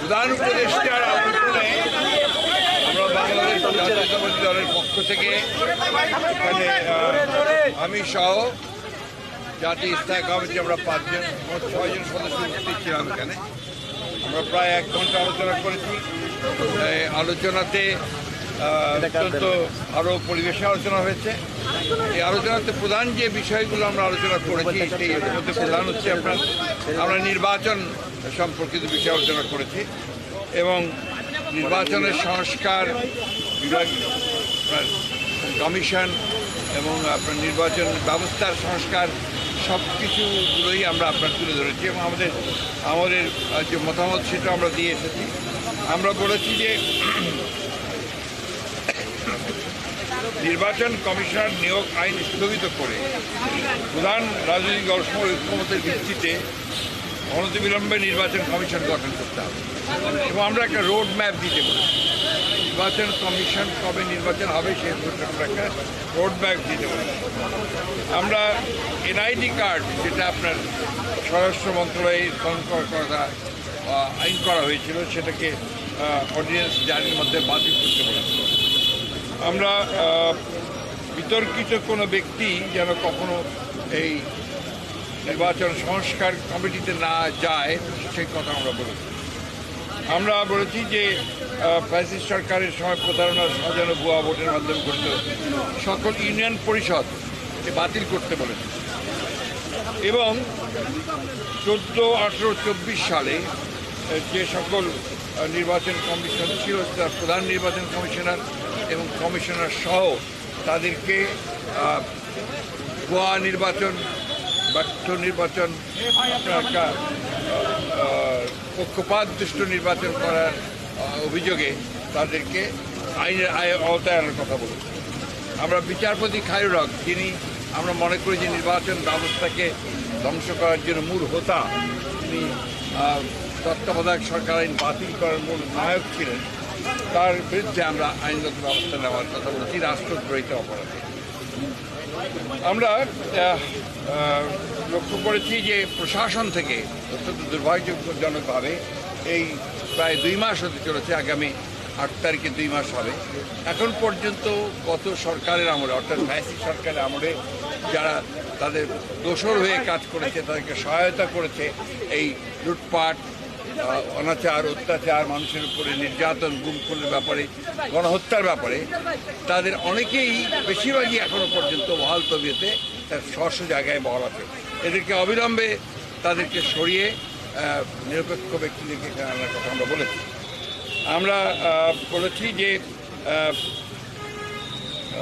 প্রধান উপদেষ্টার আমন্ত্রণে আমরা বাংলাদেশ জাতীয়তাবাদী দলের পক্ষ থেকে এখানে আমি সহ জাতীয় স্থায়ী কমিটি আমরা 5 জন 6 জন সদস্য উপস্থিত ছিলাম এখানে। আমরা প্রায় 1 ঘন্টা আলোচনা করেছি। আলোচনাতে অত্যন্ত আরও পরিবেশে আলোচনা হয়েছে। এই আলোচনাতে প্রধান যে বিষয়গুলো আমরা আলোচনা করেছি সেই মধ্যে প্রধান হচ্ছে আমরা নির্বাচন সম্পর্কিত বিষয়ে আলোচনা করেছি এবং নির্বাচনের সংস্কার বিভাগ কমিশন এবং আপনার নির্বাচন ব্যবস্থার সংস্কার সব কিছুগুলোই আমরা আপনার তুলে ধরেছি এবং আমাদের যে মতামত সেটা আমরা দিয়ে এসেছি। আমরা বলেছি যে নির্বাচন কমিশনার নিয়োগ আইন স্থগিত করে প্রধান রাজনৈতিক দলসমূহের ঐক্যমতের ভিত্তিতে অনতিবিলম্বে নির্বাচন কমিশন গঠন করতে হবে এবং আমরা একটা রোড ম্যাপ দিতে বলেছি। নির্বাচন কমিশন কবে নির্বাচন হবে সেই আমরা একটা রোড ম্যাপ দিতে বলেছি। আমরা এনআইডি কার্ড যেটা আপনার স্বরাষ্ট্র মন্ত্রণালয়ে আইন করা হয়েছিল সেটাকে অর্ডিন্যান্স জারির মধ্যে বাতিল করতে বলেছি। আমরা বিতর্কিত কোনো ব্যক্তি যেন কখনো এই নির্বাচন সংস্কার কমিটিতে না যায় সেই কথা আমরা বলেছি। আমরা বলেছি যে ফ্যাসিস্ট সরকারের সময় প্রতারণার সাজানো ভুয়া ভোটের মাধ্যমে গঠিত সকল ইউনিয়ন পরিষদ বাতিল করতে বলেছি এবং 14, 18, 24 সালে যে সকল নির্বাচন কমিশন ছিল তার প্রধান নির্বাচন কমিশনার এবং কমিশনার সহ তাদেরকে ভুয়া নির্বাচন ব্যর্থ নির্বাচন একটা পক্ষপাতদুষ্ট নির্বাচন করার অভিযোগে তাদেরকে আইনের আওতায় আনার কথা বলেছি। আমরা বিচারপতি খায়রুল হক যিনি আমরা মনে করি যে নির্বাচন ব্যবস্থাকে ধ্বংস করার জন্য মূল হোতা, তিনি তত্ত্বাবধায়ক সরকার আইন বাতিল করার মূল নায়ক ছিলেন, তার বিরুদ্ধে আমরা আইনগত ব্যবস্থা নেওয়ার কথা বলেছি রাষ্ট্রদ্রোহিতা অপরাধে। আমরা লক্ষ্য করেছি যে প্রশাসন থেকে অত্যন্ত দুর্ভাগ্যজনকভাবে এই প্রায় 2 মাস হতে চলেছে, আগামী 8 তারিখে 2 মাস হবে, এখন পর্যন্ত গত সরকারের আমলে অর্থাৎ ফ্যাসিস্ট সরকারের আমলে যারা তাদের দোসর হয়ে কাজ করেছে তাদেরকে সহায়তা করেছে এই লুটপাট, অনাচার, অত্যাচার, মানুষের উপরে নির্যাতন, গুম খুনের ব্যাপারে, গণহত্যার ব্যাপারে তাদের অনেকেই বেশিরভাগই এখনও পর্যন্ত বহাল তবিয়তে তার স্ব জায়গায় বহাল আছে। এদেরকে অবিলম্বে তাদেরকে সরিয়ে নিরপেক্ষ ব্যক্তিদেরকে এখানে আনার কথা আমরা বলেছি। আমরা বলেছি যে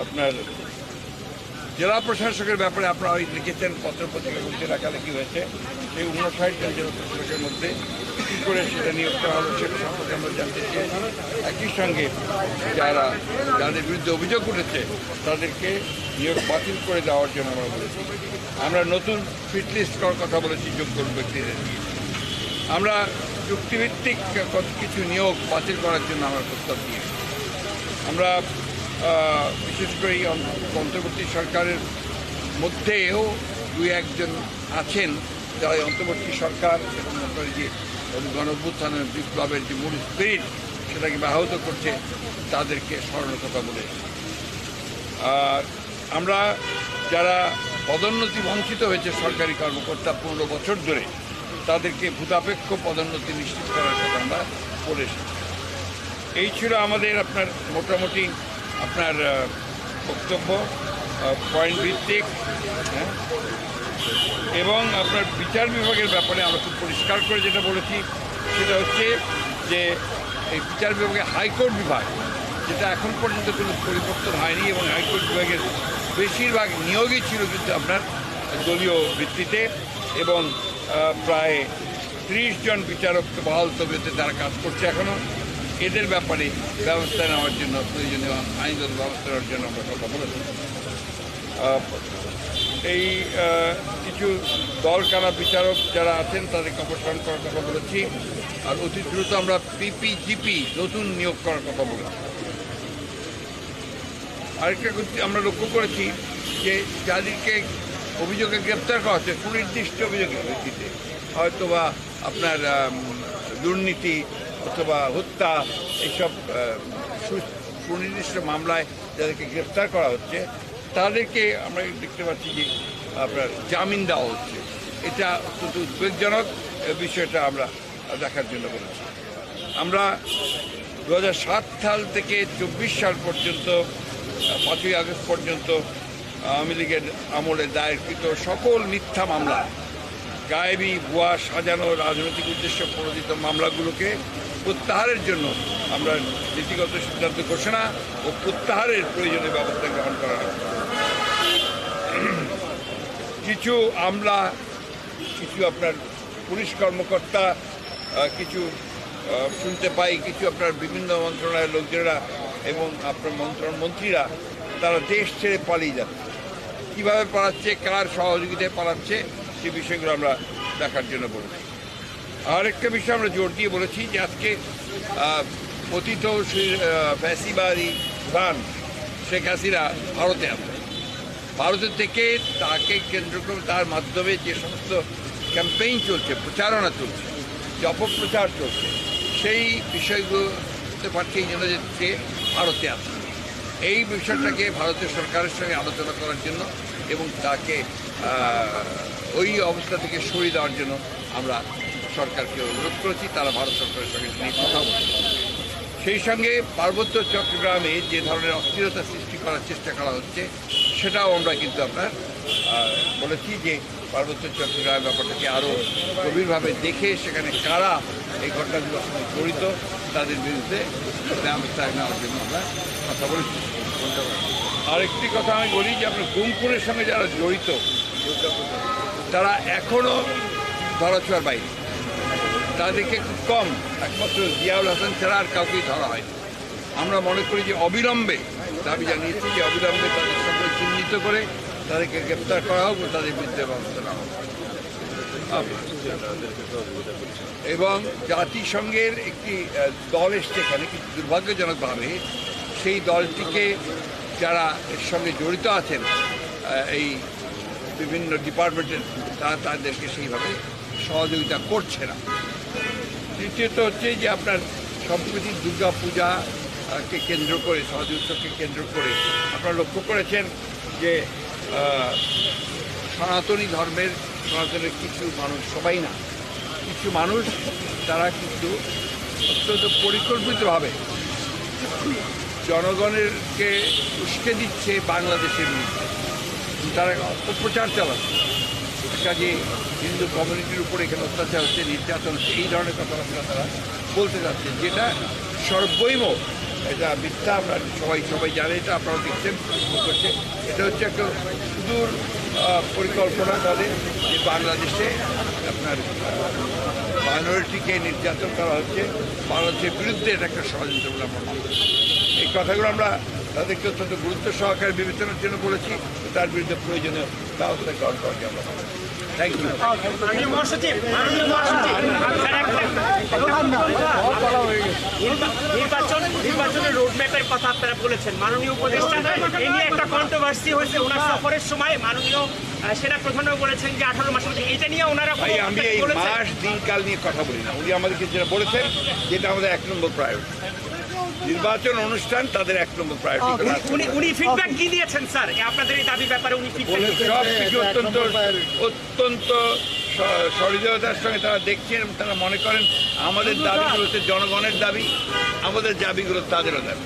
আপনার জেলা প্রশাসকের ব্যাপারে আপনারা লিখেছেন পত্রপত্রিকাগুলিতে লেখালেখি হয়েছে, সেই 59 জন জেলা প্রশাসকের মধ্যে কী করে সেটা নিয়োগ করা হলো সেটা সম্পর্কে আমরা জানতে চেয়েছি। একই সঙ্গে যাদের বিরুদ্ধে অভিযোগ উঠেছে তাদেরকে নিয়োগ বাতিল করে দেওয়ার জন্য আমরা বলেছি। আমরা নতুন ফিট লিস্ট করার কথা বলেছি যোগ্য ব্যক্তিদের। আমরা চুক্তিভিত্তিক কিছু নিয়োগ বাতিল করার জন্য আমরা প্রস্তাব দিয়েছি। আমরা বিশেষ করে এই অন্তর্বর্তী সরকারের মধ্যেও 2-1 জন আছেন যারা অন্তর্বর্তী সরকার যে গণঅভ্যুত্থানের বিপ্লবের যে মূল স্পিরিট সেটাকে ব্যাহত করছে তাদেরকে স্মরণের কথা বলেছি। আর আমরা যারা পদোন্নতি বঞ্চিত হয়েছে সরকারি কর্মকর্তা 15 বছর ধরে তাদেরকে ভূতাপেক্ষ পদোন্নতি নিশ্চিত করার কথা আমরা বলেছি। এই ছিল আমাদের আপনার মোটামুটি আপনার বক্তব্য পয়েন্ট ভিত্তিক, হ্যাঁ। এবং আপনার বিচার বিভাগের ব্যাপারে আমরা খুব পরিষ্কার করে যেটা বলেছি সেটা হচ্ছে যে এই বিচার বিভাগে হাইকোর্ট বিভাগ যেটা এখন পর্যন্ত কোনো পরিবর্তন হয়নি এবং হাইকোর্ট বিভাগের বেশিরভাগ নিয়োগই ছিল কিন্তু আপনার দলীয় ভিত্তিতে এবং প্রায় 30 জন বিচারক বহাল তবিয়তে তারা কাজ করছে এখনও। এদের ব্যাপারে ব্যবস্থা নেওয়ার জন্য প্রয়োজনীয় আইনগত ব্যবস্থা নেওয়ার জন্য আমরা কথা বলেছি। এই কিছু দল কারা বিচারক যারা আছেন তাদেরকে অপসারণ করার কথা বলেছি। আর অতি দ্রুত আমরা পিপিজিপি নতুন নিয়োগ করার কথা বলেছি। আরেকটা আমরা লক্ষ্য করেছি যে যাদেরকে অভিযোগে গ্রেপ্তার করা হচ্ছে সুনির্দিষ্ট অভিযোগের ভিত্তিতে, হয়তো বা আপনার দুর্নীতি অথবা হত্যা এইসব সুনির্দিষ্ট মামলায় যাদেরকে গ্রেপ্তার করা হচ্ছে তাদেরকে আমরা দেখতে পাচ্ছি যে আপনার জামিন দেওয়া হচ্ছে। এটা অত্যন্ত উদ্বেগজনক বিষয়টা আমরা দেখার জন্য বলেছি। আমরা 2007 সাল থেকে 24 সাল পর্যন্ত 5ই আগস্ট পর্যন্ত আওয়ামী লীগের আমলে দায়েরকৃত সকল মিথ্যা মামলা, গায়েবী, ভুয়া, সাজানো, রাজনৈতিক উদ্দেশ্যে প্রণোদিত মামলাগুলোকে প্রত্যাহারের জন্য আমরা নীতিগত সিদ্ধান্ত ঘোষণা ও প্রত্যাহারের প্রয়োজনীয় ব্যবস্থা গ্রহণ করা হবে। কিছু আমলা, কিছু আপনার পুলিশ কর্মকর্তা, কিছু শুনতে পাই কিছু আপনার বিভিন্ন মন্ত্রণালয়ের লোকজনেরা এবং আপনার মন্ত্রীরা তারা দেশ ছেড়ে পালিয়ে যাচ্ছে। কীভাবে পালাচ্ছে, কার সহযোগিতায় পালাচ্ছে, সেই বিষয়গুলো আমরা দেখার জন্য বলেছি। আরেকটা বিষয় আমরা জোর দিয়ে বলেছি যে আজকে পতিত ফ্যাসিবাদী প্রধান শেখ হাসিনা ভারতে আছে। ভারতের থেকে তাকে কেন্দ্র করে তার মাধ্যমে যে সমস্ত ক্যাম্পেইন চলছে, প্রচারণা চলছে, যে অপপ্রচার চলছে, সেই বিষয়গুলো হতে পারছে এই জন্য যে সে ভারতে আছে। এই বিষয়টাকে ভারতের সরকারের সঙ্গে আলোচনা করার জন্য এবং তাকে ওই অবস্থা থেকে সরিয়ে দেওয়ার জন্য আমরা সরকারকে অনুরোধ করেছি। তারা ভারত সরকারের সঙ্গে নিয়ে কথা বলছে। সেই সঙ্গে পার্বত্য চট্টগ্রামে যে ধরনের অস্থিরতা সৃষ্টি করার চেষ্টা করা হচ্ছে সেটাও আমরা কিন্তু আপনার বলেছি যে পার্বত্য চট্টগ্রাম ব্যাপারটাকে আরও গভীরভাবে দেখে সেখানে কারা এই ঘটনাগুলোর সঙ্গে জড়িত তাদের বিরুদ্ধে ব্যবস্থা নেওয়ার জন্য আমরা কথা বলেছি। আরেকটি কথা আমি বলি যে আপনার গুমখুনের সঙ্গে যারা জড়িত তারা এখনও ধরাছোঁয়ার বাইরে। তাদেরকে খুব কম, একমাত্র জিয়াউল হাসান ছাড়া আর কাউকেই ধরা হয়। আমরা মনে করি যে অবিলম্বে, দাবি জানিয়েছি যে অবিলম্বে তাদের সঙ্গে চিহ্নিত করে তাদেরকে গ্রেপ্তার করা হোক ও তাদের বিরুদ্ধে ব্যবস্থা নেওয়া হোক। এবং জাতিসংঘের একটি দল এসছে এখানে, কিন্তু দুর্ভাগ্যজনকভাবে সেই দলটিকে যারা এর সঙ্গে জড়িত আছেন এই বিভিন্ন ডিপার্টমেন্টের, তারা তাদেরকে সেইভাবে সহযোগিতা করছে না। দ্বিতীয়ত হচ্ছে যে আপনার সম্প্রতি দুর্গা পূজাকে কেন্দ্র করে, সহযোগিতাকে কেন্দ্র করে আপনারা লক্ষ্য করেছেন যে সনাতনী ধর্মের, সনাতনের কিছু মানুষ, সবাই না, কিছু মানুষ তারা কিন্তু অত্যন্ত পরিকল্পিতভাবে জনগণেরকে উস্কে দিচ্ছে বাংলাদেশের বিরুদ্ধে। তারা অপপ্রচার চালাচ্ছে, কাজে হিন্দু কমিউনিটির উপরে এখানে অত্যাচার হচ্ছে, নির্যাতন হচ্ছে, এই ধরনের কথাবার্তা তারা বলতে যাচ্ছে, যেটা সর্বৈব এটা মিথ্যা। আমরা সবাই জানে, এটা আপনারা দেখছেন করছে। এটা হচ্ছে একটা সুদূর পরিকল্পনা তাদের যে বাংলাদেশে আপনার মাইনরিটিকে নির্যাতন করা হচ্ছে, বাংলাদেশের বিরুদ্ধে এটা একটা ষড়যন্ত্র বলে আমরা মনে করি। এই কথাগুলো আমরা তাদেরকে অত্যন্ত গুরুত্ব সহকারে বিবেচনার জন্য বলেছি, তার বিরুদ্ধে প্রয়োজনীয় ব্যবস্থা গ্রহণ করাকে আমরা থ্যাংক ইউ। নির্বাচনের রোডম্যাপের কথা আপনারা বলেছেন, মাননীয় উপদেষ্টা এই নিয়ে একটা কন্ট্রোভার্সি হয়েছে। ওনার সফরের সময় মাননীয় সেনা প্রধানও বলেছেন যে 18 মাসের মধ্যে, এটা নিয়ে ওনারা আমি এই মাস দিনকাল নিয়ে কথা বলি না। উনি আমাদেরকে যেটা বলেছেন যেটা আমাদের 1 নম্বর প্রায়োরিটি, নির্বাচন অনুষ্ঠান তাদের 1 নম্বর প্রায়োরিটি। উনি ফিডব্যাক কি দিয়েছেন স্যার আপনাদের এই দাবি ব্যাপারে? উনি সব কিছু অত্যন্ত সহৃদয়তার সঙ্গে তারা দেখছেন এবং তারা মনে করেন আমাদের দাবিগুলো হচ্ছে জনগণের দাবি, আমাদের দাবিগুলো তাদেরও দাবি।